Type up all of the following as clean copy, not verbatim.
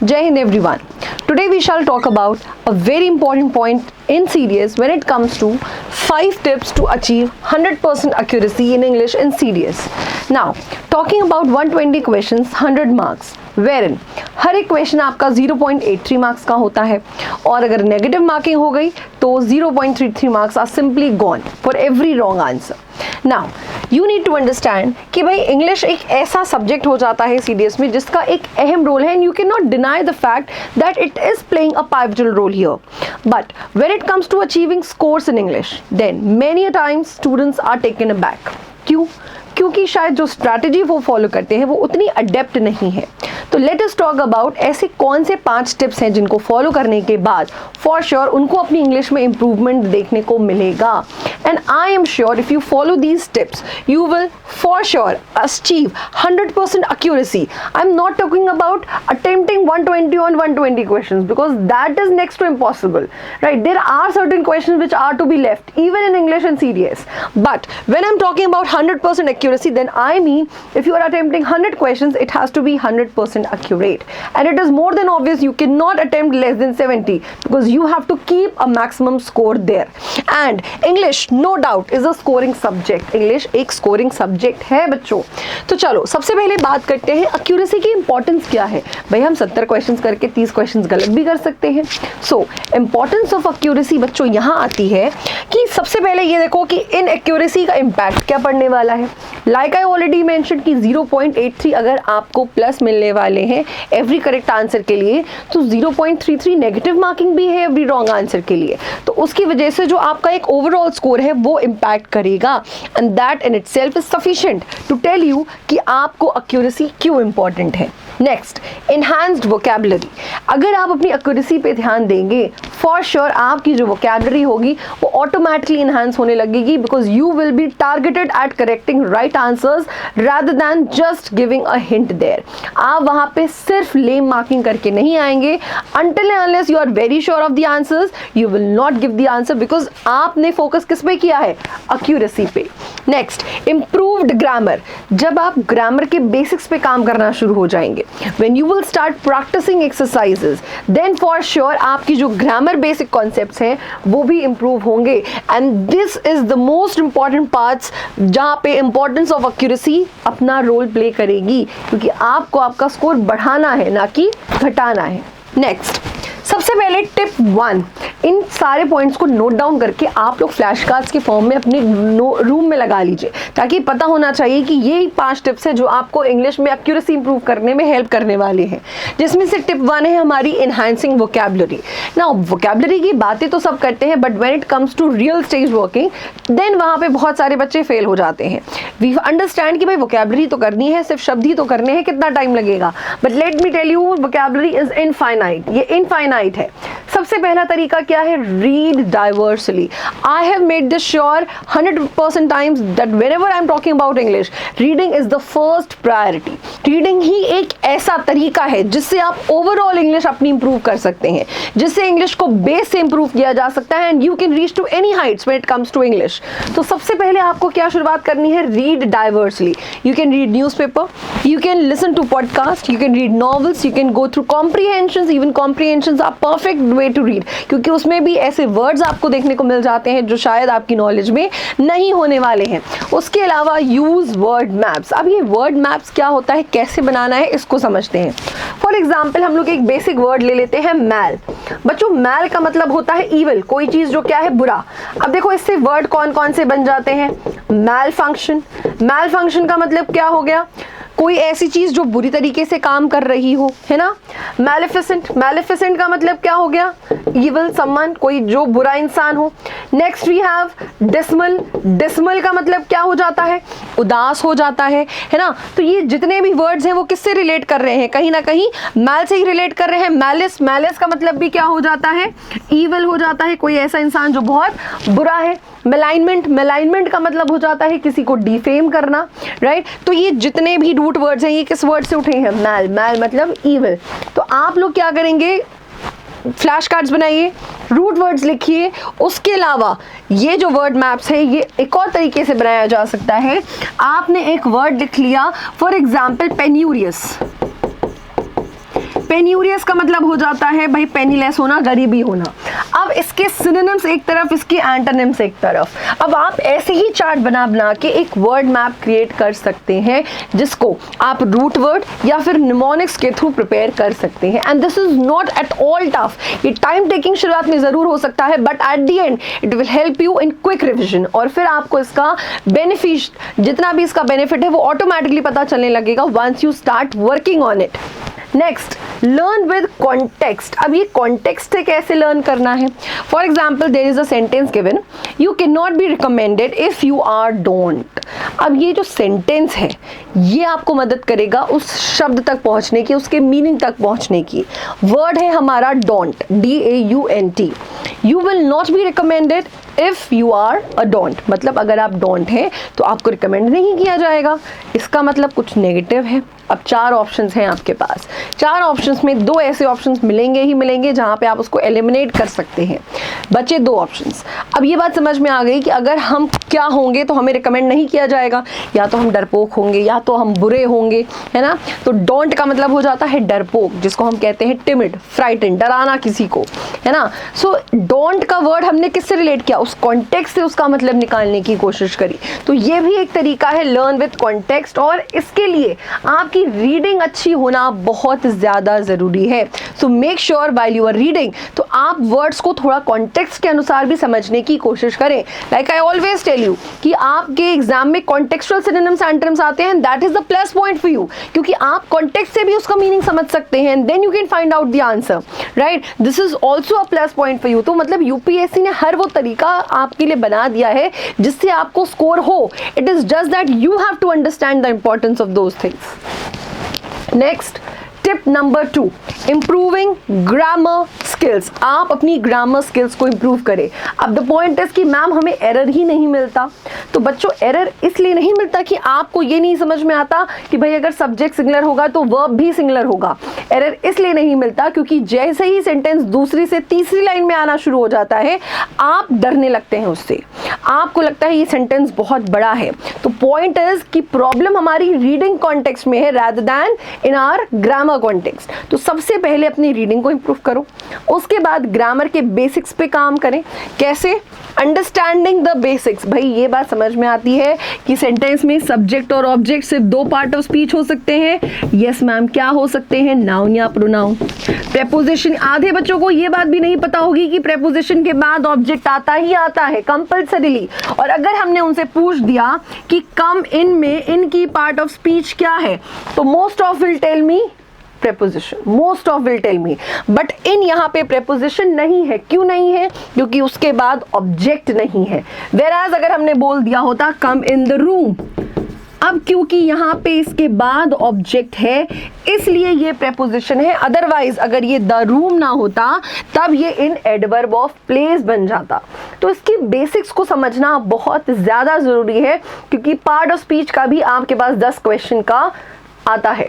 Jai Hind everyone. Today we shall talk about a very important point in CDS when it comes to 5 tips to achieve 100% accuracy in English in CDS. Now, talking about 120 questions, 100 marks, wherein हर एक question आपका 0.83 marks का होता है और अगर negative marking हो गई तो 0.33 marks are simply gone for every wrong answer. Now you need to understand कि भाई इंग्लिश एक ऐसा सब्जेक्ट हो जाता है सीडीएस में जिसका एक अहम रोल है and you can not deny the fact that it is playing a pivotal role here. But when it comes to achieving scores in English then many times students are taken aback. क्यों? क्योंकि शायद जो strategy वो follow करते हैं वो उतनी adapt नहीं है. तो लेट अस टॉक अबाउट ऐसे कौन से 5 टिप्स हैं जिनको फॉलो करने के बाद फॉर श्योर उनको अपनी इंग्लिश में इंप्रूवमेंट देखने को मिलेगा. And I am sure if you follow these tips you will for sure achieve 100% accuracy. I'm not talking about attempting 120 on 120 questions because that is next to impossible, right? There are certain questions which are to be left even in English and CDS. But when I'm talking about 100% accuracy, then I mean if you are attempting 100 questions, it has to be 100% accurate. And it is more than obvious you cannot attempt less than 70 because you have to keep a maximum score there. And English, no doubt, is a scoring subject. English एक scoring subject है बच्चों. तो चलो सबसे पहले बात करते हैं एक्यूरेसी की इंपॉर्टेंस क्या है. भाई हम 70 क्वेश्चंस करके 30 क्वेश्चंस गलत भी कर सकते हैं. सो इंपॉर्टेंस ऑफ एक्यूरेसी बच्चों यहाँ आती है कि सबसे पहले ये देखो कि इन एक्यूरेसी का इम्पैक्ट क्या पड़ने वाला है. लाइक आई ऑलरेडी मेंशन कि 0.83 अगर आपको प्लस मिलने वाले हैं एवरी करेक्ट आंसर के लिए तो 0.33 नेगेटिव मार्किंग भी है एवरी रॉन्ग आंसर के लिए. तो उसकी वजह से जो आपका एक ओवरऑल स्कोर है वो इम्पैक्ट करेगा and that in itself is sufficient to tell you कि आपको एक्यूरेसी क्यों इंपॉर्टेंट है. Next, enhanced vocabulary. अगर आप अपनी एक्यूरेसी पे ध्यान देंगे फॉर श्योर आपकी जो वोकैबुलरी होगी वो ऑटोमेटिकली इन्हांस होने लगेगी because you will be targeted at correcting right answers rather than just giving a hint there. आप वहाँ पे सिर्फ लेम मार्किंग करके नहीं आएंगे. Until and unless you are very sure of the answers you will not give the answer because आपने focus किस पे किया है? एक्यूरेसी पे. Next, improved grammar. जब आप ग्रामर के बेसिक्स पे काम करना शुरू हो जाएंगे, when you will start practicing exercises, then for sure आपकी जो ग्रामर बेसिक कॉन्सेप्ट्स हैं वो भी इम्प्रूव होंगे. And this is the most important parts जहाँ पे इंपॉर्टेंस ऑफ एक्यूरेसी अपना रोल प्ले करेगी क्योंकि आपको आपका स्कोर बढ़ाना है ना कि घटाना है. नेक्स्ट, सबसे पहले टिप 1, इन सारे पॉइंट्स को नोट डाउन करके आप लोग फ्लैश कार्ड्स के फॉर्म में अपने रूम में लगा लीजिए ताकि पता होना चाहिए कि ये 5 टिप्स हैं जो आपको इंग्लिश में एक्यूरेसी इंप्रूव करने में हेल्प करने वाले हैं. जिसमें से टिप 1 है हमारी इनहैंसिंग वोकैबुलरी. नाउ वोकैबुलरी की बातें तो सब करते हैं but when it comes to real stage working then वहाँ पे बहुत सारे बच्चे फेल हो जाते हैं. वी अंडरस्टैंड कि भाई वोकैबुलरी तो करनी है, सिर्फ शब्द ही तो करने हैं, कितना टाइम लगेगा. But let me tell you vocabulary is infinite. ये इनफाइनाइट है. सबसे पहला तरीका क्या है? Read diversely. I have made this sure 100% times that whenever I am talking about English reading is the first priority. Reading ही एक ऐसा तरीका है जिससे आप ओवरऑल इंग्लिश अपनी इंप्रूव कर सकते हैं, जिससे इंग्लिश को बेस से इंप्रूव किया जा सकता है and you can reach to any heights when it comes to English. तो सबसे पहले आपको क्या शुरुआत करनी है? Read diversely. You can read newspaper, you can listen to podcast, you can read novels, you can go through comprehensions. Even comprehensions are perfect way to read क्योंकि उसमें भी ऐसे वर्ड्स आपको देखने को मिल जाते हैं जो शायद आपकी नॉलेज में नहीं होने वाले हैं. उसके अलावा यूज वर्ड मैप्स. अब ये वर्ड मैप्स क्या होता है, कैसे बनाना है, इसको समझते हैं. फॉर एग्जाम्पल हम लोग एक बेसिक वर्ड ले लेते हैं मैल. बच्चों मैल का मतलब होता है ईविल, कोई चीज जो क्या है, बुरा. अब देखो इससे वर्ड कौन कौन से बन जाते हैं? मैल फंक्शन. मैल फंक्शन का मतलब क्या हो गया? कोई ऐसी चीज जो बुरी तरीके से काम कर रही हो, है ना. मैलिफिसेंट. मैलिफिसेंट का मतलब क्या हो गया? इविल समवन, कोई जो बुरा इंसान हो. Next we have dismal. Dismal का मतलब क्या हो जाता है? उदास हो जाता है ना. तो ये जितने भी वर्ड्स हैं वो किससे रिलेट कर रहे हैं? कहीं ना कहीं मैल से ही रिलेट कर रहे हैं. मैलिस. मैलिस का मतलब भी क्या हो जाता है? ईविल हो जाता है, कोई ऐसा इंसान जो बहुत बुरा है. मेलाइनमेंट. मेलाइनमेंट का मतलब हो जाता है किसी को डिफेम करना, राइट. तो ये जितने भी रूट वर्ड्स हैं ये किस वर्ड से उठे हैं? मैल. मैल मतलब ईविल. तो आप लोग क्या करेंगे? फ्लैश कार्ड्स बनाइए, रूट वर्ड्स लिखिए. उसके अलावा ये जो वर्ड मैप्स है ये एक और तरीके से बनाया जा सकता है. आपने एक वर्ड लिख लिया फॉर एग्जाम्पल पेन्यूरियस. पेन्यूरियस का मतलब हो जाता है भाई पेनीलेस होना, गरीबी होना। अब इसके सिनोनिम्स एक तरफ, इसके एंटोनिम्स एक तरफ। अब आप ऐसे ही चार्ट बना बना के एक वर्ड मैप क्रिएट कर सकते हैं जिसको आप रूट वर्ड या फिर निमोनिक्स के थ्रू प्रिपेयर कर सकते हैं। And this is not at all tough. ये टाइम टेकिंग शुरुआत में जरूर हो सकता है, but at the end it will help you in quick revision, और फिर आपको इसका बेनिफिट, जितना भी इसका बेनिफिट है वो ऑटोमेटिकली पता चलने लगेगा once you start working on it. Next, learn with context. अब ये कॉन्टेक्स्ट से कैसे लर्न करना है? For example, there is a sentence given, you can not be recommended if you are daunt. अब ये जो सेंटेंस है ये आपको मदद करेगा उस शब्द तक पहुंचने की, उसके मीनिंग तक पहुंचने की। वर्ड है हमारा daunt, DAUNT। You will not be recommended if you are a daunt, मतलब अगर आप डोंट हैं तो आपको रिकमेंड नहीं किया जाएगा। इसका मतलब कुछ नेगेटिव है। अब 4 ऑप्शंस हैं आपके पास, 4 ऑप्शंस में 2 ऐसे ऑप्शंस मिलेंगे ही मिलेंगे जहां पे आप उसको एलिमिनेट कर सकते हैं। बचे 2 ऑप्शंस। अब ये बात समझ में आ गई कि अगर हम क्या होंगे तो हमें रिकमेंड नहीं किया जाएगा, या तो हम डरपोक होंगे या तो हम बुरे होंगे, है ना। तो डोंट का मतलब हो जाता है डरपोक, जिसको हम कहते हैं टिमिड, फ्राइटन, डराना किसी को, है ना। सो डोंट का वर्ड हमने किससे रिलेट किया? उस कॉन्टेक्स्ट से उसका मतलब निकालने की कोशिश करी। तो ये भी एक तरीका है लर्न विद कॉन्टेक्स्ट, और इसके लिए आपकी रीडिंग अच्छी होना बहुत ज्यादा जरूरी है। So make sure while you are reading तो आप वर्ड्स को थोड़ा कॉन्टेक्स्ट के अनुसार भी समझने की कोशिश करें। Like I always tell you कि आपके एग्जाम में कॉन्टेक्चुअल सिनोनिम्स एंटोनिम्स आते हैं, that is the plus point for you, क्योंकि आप कॉन्टेक्स्ट से भी उसका मीनिंग समझ सकते हैं, then you can find out the answer, right. This is also a plus point for you. तो मतलब यूपीएससी ने हर वो तरीका आपके लिए बना दिया है जिससे आपको स्कोर हो। It is just that you have to understand the importance of those things. Next, tip number 2, improving grammar skills. आप अपनी ग्रामर स्किल्स को इम्प्रूव करें। अब द पॉइंट इज कि मैम हमें एरर ही नहीं मिलता। तो बच्चों, एरर इसलिए नहीं मिलता कि आपको ये नहीं समझ में आता कि भाई अगर सब्जेक्ट सिंगुलर होगा तो वर्ब भी सिंगुलर होगा। एरर इसलिए नहीं मिलता क्योंकि जैसे ही सेंटेंस दूसरी से तीसरी लाइन में आना शुरू हो जाता है आप डरने लगते हैं उससे, आपको लगता है ये सेंटेंस बहुत बड़ा है। तो पॉइंट इज कि प्रॉब्लम हमारी रीडिंग कॉन्टेक्स्ट में है rather than in our grammar context. तो सबसे पहले अपनी रीडिंग को इंप्रूव करो, उसके बाद ग्रामर के बेसिक्स पे काम करें। कैसे? Understanding the basics. भाई ये बात समझ में आती है कि सेंटेंस में सब्जेक्ट और ऑब्जेक्ट सिर्फ 2 पार्ट ऑफ स्पीच हो सकते हैं। यस मैम, क्या हो सकते हैं? नाउन या प्रोनाउन। प्रेपोजिशन, आधे बच्चों को ये बात भी नहीं पता होगी कि प्रेपोजिशन के बाद ऑब्जेक्ट आता ही आता है कंपल्सरीली। और अगर हमने उनसे पूछ दिया कि कम इन में इनकी पार्ट ऑफ स्पीच क्या है, तो most of will tell me preposition, most of will tell me, but in यहाँ पे preposition नहीं है। क्यों नहीं है? क्योंकि उसके बाद object नहीं है। whereas अगर हमने बोल दिया होता come in the room, अब क्योंकि यहाँ पे इसके बाद ऑब्जेक्ट है इसलिए ये प्रेपोजिशन है। अदरवाइज अगर ये द रूम ना होता तब ये इन एडवर्ब ऑफ प्लेस बन जाता। तो इसकी बेसिक्स को समझना बहुत ज़्यादा ज़रूरी है क्योंकि पार्ट ऑफ स्पीच का भी आपके पास 10 क्वेश्चन का आता है।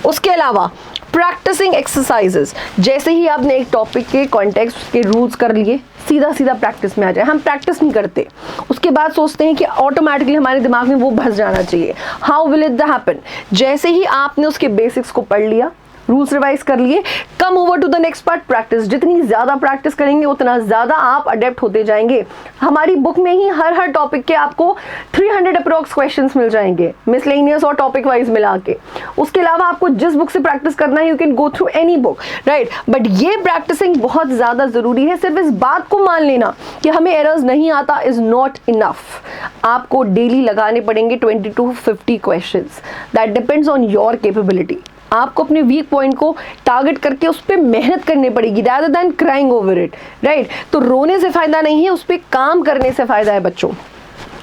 उसके अलावा प्रैक्टिसिंग एक्सरसाइजेस, जैसे ही आपने एक टॉपिक के कॉन्टेक्स्ट के रूल्स कर लिए सीधा सीधा प्रैक्टिस में आ जाए। हम प्रैक्टिस नहीं करते, उसके बाद सोचते हैं कि ऑटोमेटिकली हमारे दिमाग में वो भस जाना चाहिए। How will it happen? जैसे ही आपने उसके बेसिक्स को पढ़ लिया, रूल्स रिवाइज कर लिए, come over to the next part practice. जितनी ज़्यादा प्रैक्टिस करेंगे उतना ज़्यादा आप अडेप्ट होते जाएंगे। हमारी बुक में ही हर टॉपिक के आपको 300 अप्रोक्स क्वेश्चंस मिल जाएंगे, मिसलेनियस और टॉपिक वाइज मिला के। उसके अलावा आपको जिस बुक से प्रैक्टिस करना है you can go through any book, right. But ये प्रैक्टिसिंग बहुत ज़्यादा ज़रूरी है। सिर्फ इस बात को मान लेना कि हमें एरर्स नहीं आता इज़ नॉट इनफ। आपको डेली लगाने पड़ेंगे 20 to 50 question. That depends on your capability. आपको अपने वीक पॉइंट को टारगेट करके उस पर मेहनत करनी पड़ेगी rather than crying over it, right. तो रोने से फायदा नहीं है, उस पर काम करने से फायदा है बच्चों।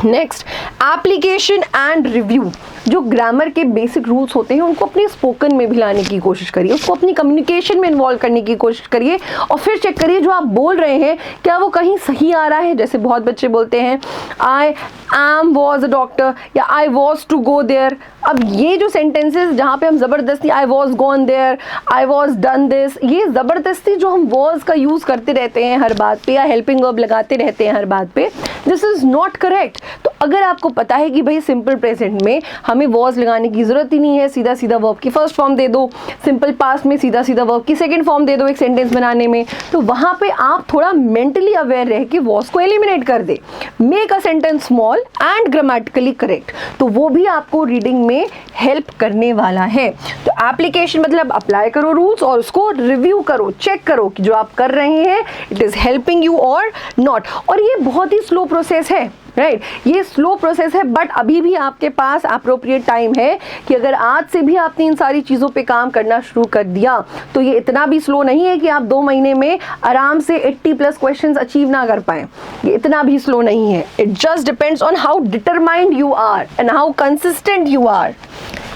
Next, application and review. जो ग्रामर के बेसिक रूल्स होते हैं उनको अपने स्पोकन में भी लाने की कोशिश करिए, उसको अपनी कम्युनिकेशन में इन्वॉल्व करने की कोशिश करिए और फिर चेक करिए जो आप बोल रहे हैं क्या वो कहीं सही आ रहा है। जैसे बहुत बच्चे बोलते हैं I am was a doctor या I was to go there. अब ये जो सेंटेंसेस जहाँ पे हम ज़बरदस्ती I was gone there, I was done this, ये ज़बरदस्ती जो हम वॉज का यूज़ करते रहते हैं हर बात पे या हेल्पिंग वर्ब लगाते रहते हैं हर बात पे, दिस इज नॉट करेक्ट। तो अगर आपको पता है कि भाई सिंपल प्रेजेंट में हमें वॉज लगाने की जरूरत ही नहीं है, सीधा सीधा वर्ब की फर्स्ट फॉर्म दे दो, सिंपल पास्ट में सीधा सीधा वर्ब की सेकंड फॉर्म दे दो एक सेंटेंस बनाने में, तो वहां पे आप थोड़ा मेंटली अवेयर रह के वॉज को एलिमिनेट कर दे, make a sentence small and grammatically correct, तो वो भी आपको रीडिंग में हेल्प करने वाला है। तो एप्लीकेशन मतलब अप्लाई करो रूल्स और उसको रिव्यू करो, चेक करो कि जो आप कर रहे हैं इट इज हेल्पिंग यू और नॉट। और ये बहुत ही स्लो प्रोसेस है, राइट, ये स्लो प्रोसेस है, बट अभी भी आपके पास अप्रोप्रिएट टाइम है कि अगर आज से भी आपने इन सारी चीज़ों पे काम करना शुरू कर दिया तो ये इतना भी स्लो नहीं है कि आप 2 महीने में आराम से 80+ क्वेश्चंस अचीव ना कर पाए, ये इतना भी स्लो नहीं है। It just depends on how determined you are and how consistent you are.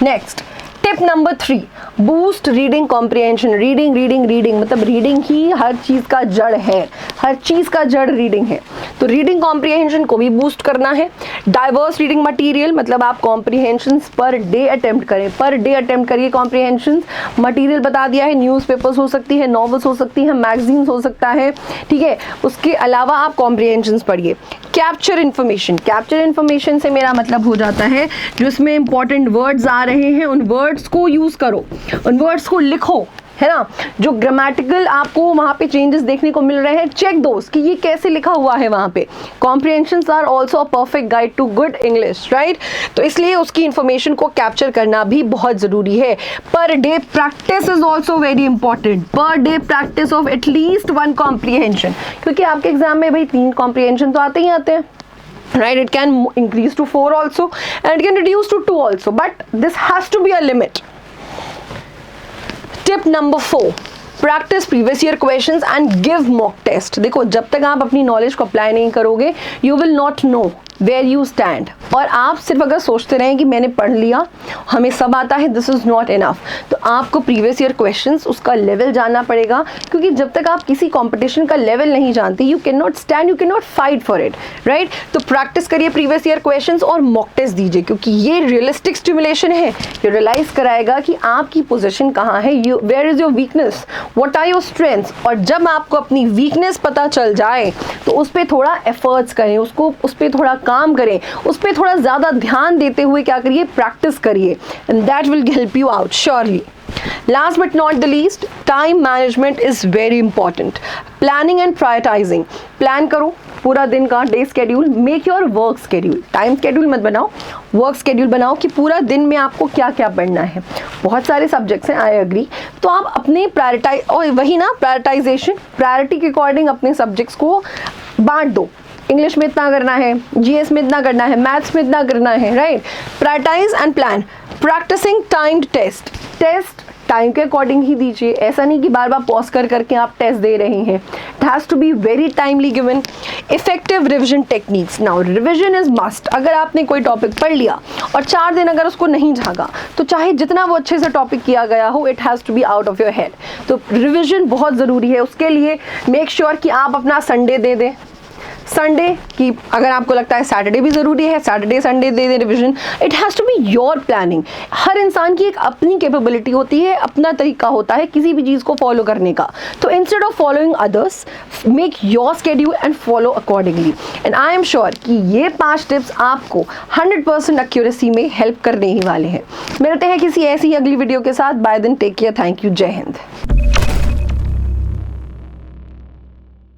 Next tip number 3, boost reading comprehension. Reading reading reading मतलब रीडिंग ही हर चीज़ का जड़ है, हर चीज़ का जड़ रीडिंग है, तो रीडिंग कॉम्प्रिहेंशन को भी बूस्ट करना है। डाइवर्स रीडिंग मटेरियल मतलब आप कॉम्प्रिहेंशंस पर डे अटेम्प्ट करें, पर डे अटेम्प्ट करिए कॉम्प्रिहेंशंस। मटेरियल बता दिया है, न्यूज़पेपर्स हो सकती है, नॉवेल्स हो सकती है, मैगजीन्स हो सकता है, ठीक है। उसके अलावा आप कॉम्प्रिहेंशंस पढ़िए। कैप्चर इन्फॉर्मेशन, कैप्चर इन्फॉर्मेशन से मेरा मतलब हो जाता है जो इसमें इंपॉर्टेंट वर्ड्स आ रहे हैं उन वर्ड्स को यूज़ करो, उन वर्ड्स को लिखो, है ना। जो ग्रामेटिकल आपको वहाँ पे चेंजेस देखने को मिल रहे हैं, चेक दोस्त कि ये कैसे लिखा हुआ है वहाँ पे। Comprehensions are also a perfect guide to good English, right. तो इसलिए उसकी इन्फॉर्मेशन को कैप्चर करना भी बहुत ज़रूरी है। Per day practice is also very important, per day practice of at least 1 comprehension, क्योंकि आपके एग्जाम में भाई 3 कॉम्प्रिहेंशन तो आते ही आते हैं, right? It can increase to 4 also and it can reduce to 2 also, but this has to be a limit. Tip number 4, practice previous year questions and give mock test. देखो जब तक आप अपनी नॉलेज को अप्लाई नहीं करोगे you will not know where you stand, और आप सिर्फ अगर सोचते रहें कि मैंने पढ़ लिया हमें सब आता है, दिस इज़ नॉट इनफ। तो आपको प्रीवियस ईयर क्वेश्चंस उसका लेवल जानना पड़ेगा, क्योंकि जब तक आप किसी कंपटीशन का लेवल नहीं जानते you can not stand, you can not fight for it, right. तो प्रैक्टिस करिए प्रीवियस ईयर क्वेश्चंस और मॉक टेस्ट दीजिए, क्योंकि ये रियलिस्टिक स्टिमुलेशन है, ये रियलाइज कराएगा कि आपकी पोजिशन कहाँ है, you where is your weakness, what are your strengths. और जब आपको अपनी वीकनेस पता चल जाए तो उस पर थोड़ा एफर्ट्स करें, उसको उस पर थोड़ा काम करें, उस पर थोड़ा ज़्यादा ध्यान देते हुए क्या करिए, प्रैक्टिस करिए, and that will help you out surely. Last but not the least, time management is very important. Planning and prioritizing. Plan करो पूरा दिन का day schedule, make your work schedule, time schedule मत बनाओ, वर्क स्केड्यूल बनाओ कि पूरा दिन में आपको क्या क्या पढ़ना है। बहुत सारे सब्जेक्ट्स हैं, आई एग्री, तो आप अपने प्रायोरिटाइज, और वही ना प्रायोरिटाइजेशन, प्रायोरिटी के अकॉर्डिंग अपने सब्जेक्ट्स को बांट दो। इंग्लिश में इतना करना है, जीएस में इतना करना है, मैथ्स में इतना करना है, right. Prioritize and plan. Practising timed test, test time के अकॉर्डिंग ही दीजिए, ऐसा नहीं कि बार बार पॉज कर करके आप टेस्ट दे रहे हैं। It has to be very timely given. Effective revision techniques. Now revision is must. अगर आपने कोई टॉपिक पढ़ लिया और 4 दिन अगर उसको नहीं झागा तो चाहे जितना वो अच्छे से टॉपिक किया गया हो, it has to be out of your head. तो रिविजन बहुत ज़रूरी है। उसके लिए मेक श्योर कि आप अपना संडे दे दें, संडे की, अगर आपको लगता है सैटरडे भी ज़रूरी है, सैटरडे संडे दे दे revision. It has to be your planning. हर इंसान की एक अपनी कैपेबिलिटी होती है, अपना तरीका होता है किसी भी चीज़ को फॉलो करने का। तो instead of following others, make your schedule and follow accordingly. And I am sure कि ये 5 टिप्स आपको 100% एक्यूरेसी में हेल्प करने ही वाले हैं। मिलते हैं किसी ऐसी ही अगली वीडियो के साथ। Bye then take care, thank you, जय हिंद।